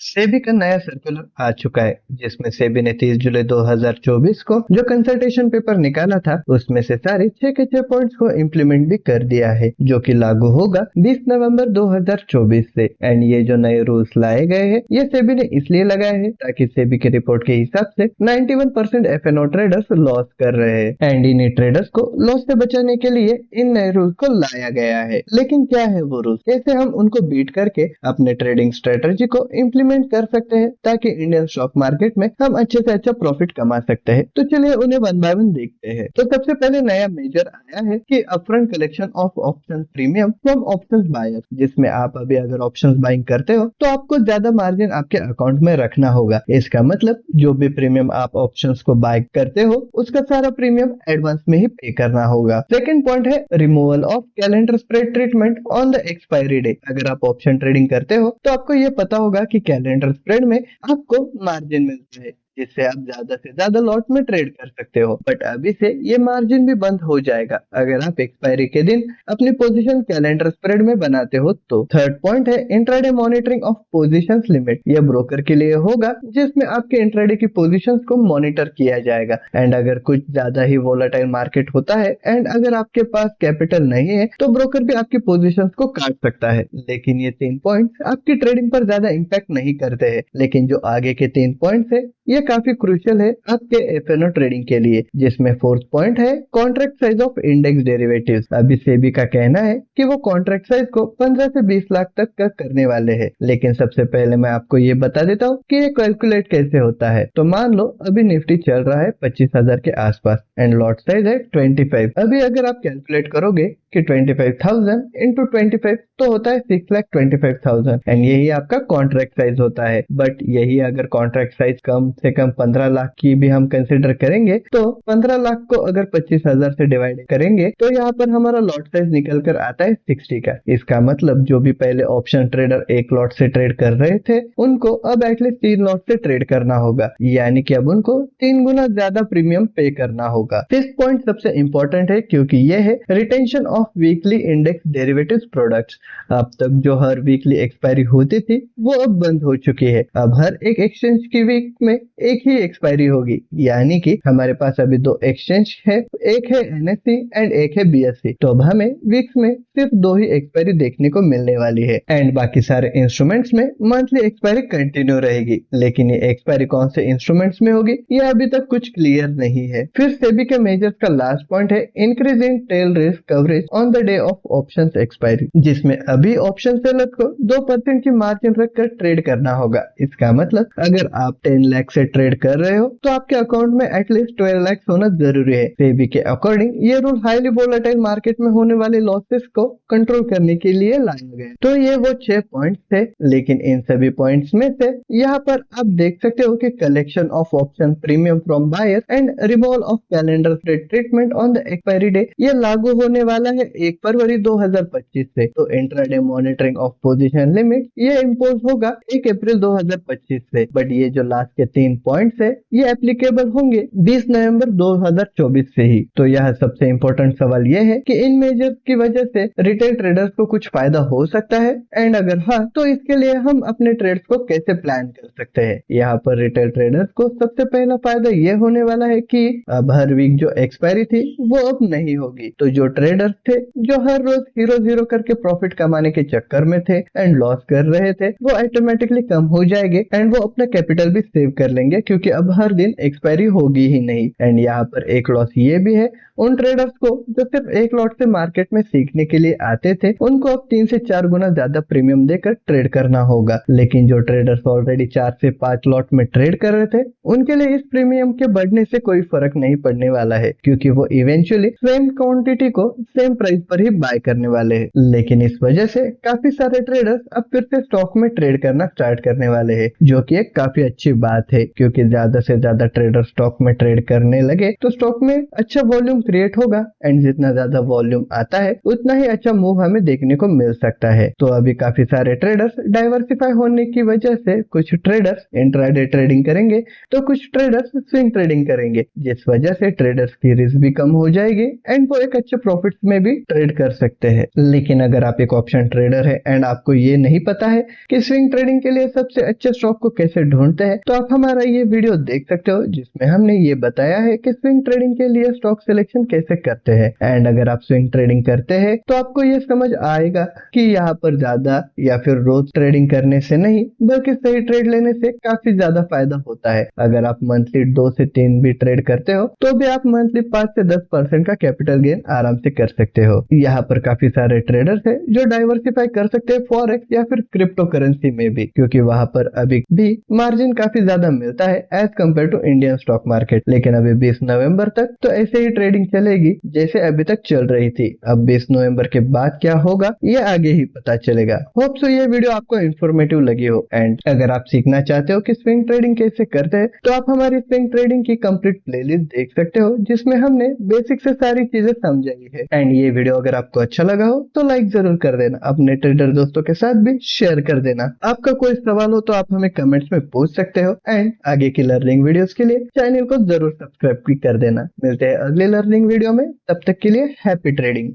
सेबी का नया सर्कुलर आ चुका है जिसमें सेबी ने 30 जुलाई 2024 को जो कंसल्टेशन पेपर निकाला था उसमें से सारे 6 के 6 पॉइंट्स को इम्प्लीमेंट भी कर दिया है जो कि लागू होगा 20 नवंबर 2024 से। एंड ये जो नए रूल्स लाए गए हैं ये सेबी ने इसलिए लगाए हैं ताकि सेबी की रिपोर्ट के हिसाब से 91% एफएनओ ट्रेडर्स लॉस कर रहे हैं एंड इन ट्रेडर्स को लॉस से बचाने के लिए इन नए रूल्स को लाया गया है। लेकिन क्या है वो रूल्स, कैसे हम उनको बीट करके अपने ट्रेडिंग स्ट्रेटजी को इम्प्लीमेंट कर सकते हैं ताकि इंडियन स्टॉक मार्केट में हम अच्छे से अच्छा प्रॉफिट कमा सकते हैं। तो चलिए उन्हें वन बाय वन देखते हैं। तो सबसे पहले नया मेजर आया है कि upfront collection of option premium from options buyer, जिसमें आप अभी अगर ऑप्शंस बाइंग करते हो तो आपको ज्यादा मार्जिन आपके अकाउंट में रखना होगा। इसका मतलब जो भी प्रीमियम आप ऑप्शंस को बाय करते हो उसका सारा प्रीमियम एडवांस में ही पे करना होगा। सेकंड पॉइंट है removal of calendar spread treatment on the expiry day. अगर आप ऑप्शन ट्रेडिंग करते हो तो आपको ये पता होगा कि कैलेंडर स्प्रेड में आपको मार्जिन मिलता है जिससे आप ज्यादा से ज्यादा लॉट में ट्रेड कर सकते हो, बट अभी से ये मार्जिन भी बंद हो जाएगा अगर आप एक्सपायरी के दिन अपनी पोजीशन कैलेंडर स्प्रेड में बनाते हो तो। थर्ड पॉइंट है intraday monitoring of positions limit. यह ब्रोकर के लिए होगा जिसमें आपके इंट्राडे की पोजीशंस को मॉनिटर किया जाएगा एंड अगर कुछ ज्यादा ही वोलेटाइल मार्केट होता है एंड अगर आपके पास कैपिटल नहीं है तो ब्रोकर भी आपकी पोजीशंस को काट सकता है। लेकिन ये 3 पॉइंट्स आपकी ट्रेडिंग पर ज्यादा इंपैक्ट नहीं करते हैं, लेकिन जो आगे के 3 पॉइंट्स है ये काफी क्रूशियल है आपके एफएनओ ट्रेडिंग के लिए, जिसमें फोर्थ पॉइंट है contract size of index derivatives. अभी सेबी का कहना है कि वो कॉन्ट्रैक्ट साइज को 15 से 20 लाख तक का करने वाले हैं। लेकिन सबसे पहले मैं आपको ये बता देता हूँ कि ये कैलकुलेट कैसे होता है। तो मान लो अभी निफ्टी चल रहा है 25,000 के आसपास एंड लॉट साइज है 25। अभी अगर आप कैलकुलेट करोगे कि 25,000 इंटू 25 तो होता है 6,25,000 एंड यही आपका कॉन्ट्रैक्ट साइज होता है। बट यही अगर कॉन्ट्रैक्ट साइज कम से कम 15 लाख की भी हम कंसिडर करेंगे तो 15 लाख को अगर 25,000 से डिवाइड करेंगे तो यहाँ पर हमारा लॉट साइज निकल कर आता है 60 का। इसका मतलब जो भी पहले ऑप्शन ट्रेडर एक लॉट से ट्रेड कर रहे थे उनको अब एटलीस्ट 3 लॉट से ट्रेड करना होगा, यानी कि अब उनको 3 गुना ज्यादा प्रीमियम पे करना होगा। फिफ्थ पॉइंट सबसे इंपॉर्टेंट है क्योंकि ये है retention of weekly index derivatives products. अब तक जो हर वीकली एक्सपायरी होती थी वो अब बंद हो चुकी है। अब हर एक एक्सचेंज की वीक में एक ही एक्सपायरी होगी, यानी कि हमारे पास अभी 2 एक्सचेंज है, एक है एनएससी एंड एक है बीएससी। तो अब हमें वीक्स में सिर्फ 2 ही एक्सपायरी देखने को मिलने वाली है एंड बाकी सारे इंस्ट्रूमेंट्स में मंथली एक्सपायरी कंटिन्यू रहेगी। लेकिन ये एक्सपायरी कौन से इंस्ट्रूमेंट्स में होगी ये अभी तक कुछ क्लियर नहीं है। फिर सेबी के मेजर्स का लास्ट पॉइंट है increase in tail risk coverage on the day of options expiry, जिसमें अभी ऑप्शन सेलर को 2% की मार्जिन रखकर ट्रेड करना होगा। इसका मतलब अगर आप 10 लाख से ट्रेड कर रहे हो तो आपके अकाउंट में एटलीस्ट 12 लाख होना जरूरी है। सेबी के अकॉर्डिंग ये रूल हाईली वोलेटाइल मार्केट में होने वाले लॉसेस को कंट्रोल करने के लिए लाया गया। तो ये वो 6 पॉइंट्स थे, लेकिन इन सभी पॉइंट्स में से यहाँ पर आप देख सकते हो कि collection of option premium from buyer and removal of calendar treatment on the expiry day ये लागू होने वाला है 1 फरवरी 2025 से। तो intraday monitoring of position limit ये इम्पोज होगा 1 अप्रैल 2025 से। बट ये जो लास्ट के 3 पॉइंट्स है ये एप्लीकेबल होंगे 20 नवंबर 2024 से ही। तो यह सबसे इम्पोर्टेंट सवाल ये है कि इन मेजर्स की वजह से रिटेल ट्रेडर्स को कुछ फायदा हो सकता है एंड अगर हाँ तो इसके लिए हम अपने ट्रेड्स को कैसे प्लान कर सकते हैं। यहाँ पर रिटेल ट्रेडर्स को सबसे पहला फायदा ये होने वाला है कि अब हर वीक जो एक्सपायरी थी वो अब नहीं होगी। तो जो ट्रेडर्स थे जो हर रोज हीरो करके प्रॉफिट कमाने के चक्कर में थे एंड लॉस कर रहे थे वो ऑटोमेटिकली कम हो जाएंगे एंड वो अपना कैपिटल भी सेव कर लेंगे क्योंकि अब हर दिन एक्सपायरी होगी ही नहीं। एंड यहाँ पर एक लॉस ये भी है उन ट्रेडर्स को जो सिर्फ एक लॉट से मार्केट में सीखने के लिए आते थे उनको अब 3 से 4 गुना ज्यादा प्रीमियम देकर ट्रेड करना होगा। लेकिन जो ट्रेडर्स ऑलरेडी 4 से 5 लॉट में ट्रेड कर रहे थे उनके लिए इस प्रीमियम के बढ़ने से कोई फर्क नहीं पड़ने वाला है क्योंकि वो इवेंचुअली सेम क्वांटिटी को सेम प्राइस पर ही बाय करने वाले हैं। लेकिन इस वजह से काफी सारे ट्रेडर्स अब फिर से स्टॉक में ट्रेड करना स्टार्ट करने वाले हैं जो कि एक काफी अच्छी बात है। थे, क्योंकि ज्यादा से ज्यादा ट्रेडर स्टॉक में ट्रेड करने लगे तो स्टॉक में अच्छा वॉल्यूम क्रिएट होगा एंड जितना ज्यादा वॉल्यूम आता है उतना ही अच्छा मूव हमें देखने को मिल सकता है। तो अभी काफी सारे ट्रेडर्स डाइवर्सिफाई होने की वजह से कुछ ट्रेडर्स इंट्राडे ट्रेडिंग करेंगे तो कुछ ट्रेडर्स स्विंग ट्रेडिंग करेंगे, जिस वजह से ट्रेडर्स की रिस्क भी कम हो जाएगी एंड वो एक अच्छे प्रॉफिट्स में भी ट्रेड कर सकते हैं। लेकिन अगर आप एक ऑप्शन ट्रेडर है एंड आपको ये नहीं पता है कि स्विंग ट्रेडिंग के लिए सबसे अच्छे स्टॉक को कैसे ढूंढते हैं, तो आप हमारा ये वीडियो देख सकते हो जिसमें हमने ये बताया है कि स्विंग ट्रेडिंग के लिए स्टॉक सिलेक्शन कैसे करते हैं। एंड अगर आप स्विंग ट्रेडिंग करते हैं तो आपको ये समझ आएगा कि यहाँ पर ज्यादा या फिर रोज ट्रेडिंग करने से नहीं बल्कि सही ट्रेड लेने से काफी ज्यादा फायदा होता है। अगर आप मंथली 2 से 3 भी ट्रेड करते हो तो भी आप मंथली 5 से 10% का कैपिटल गेन आराम से कर सकते हो। यहाँ पर काफी सारे ट्रेडर्स है जो डाइवर्सिफाई कर सकते हैं फॉरेक्स या फिर क्रिप्टो करेंसी में भी, क्योंकि वहां पर अभी भी मार्जिन काफी ज्यादा मिलता है as compare to Indian stock market. लेकिन अभी 20 नवंबर तक तो ऐसे ही ट्रेडिंग चलेगी जैसे अभी तक चल रही थी। अब 20 नवंबर के बाद क्या होगा ये आगे ही पता चलेगा। होप सो ये वीडियो आपको इंफॉर्मेटिव लगी हो एंड अगर आप सीखना चाहते हो कि स्विंग ट्रेडिंग कैसे करते हैं तो आप हमारी स्विंग ट्रेडिंग की कंप्लीट प्लेलिस्ट देख सकते हो जिसमें हमने बेसिक से सारी चीजें समझाई है। एंड ये वीडियो अगर आपको अच्छा लगा हो तो लाइक जरूर कर देना, अपने ट्रेडर दोस्तों के साथ भी शेयर कर देना। आपका कोई सवाल हो तो आप हमें कमेंट्स में पूछ सकते हो एंड आगे की लर्निंग वीडियोस के लिए चैनल को जरूर सब्सक्राइब भी कर देना। मिलते हैं अगले लर्निंग वीडियो में, तब तक के लिए हैप्पी ट्रेडिंग।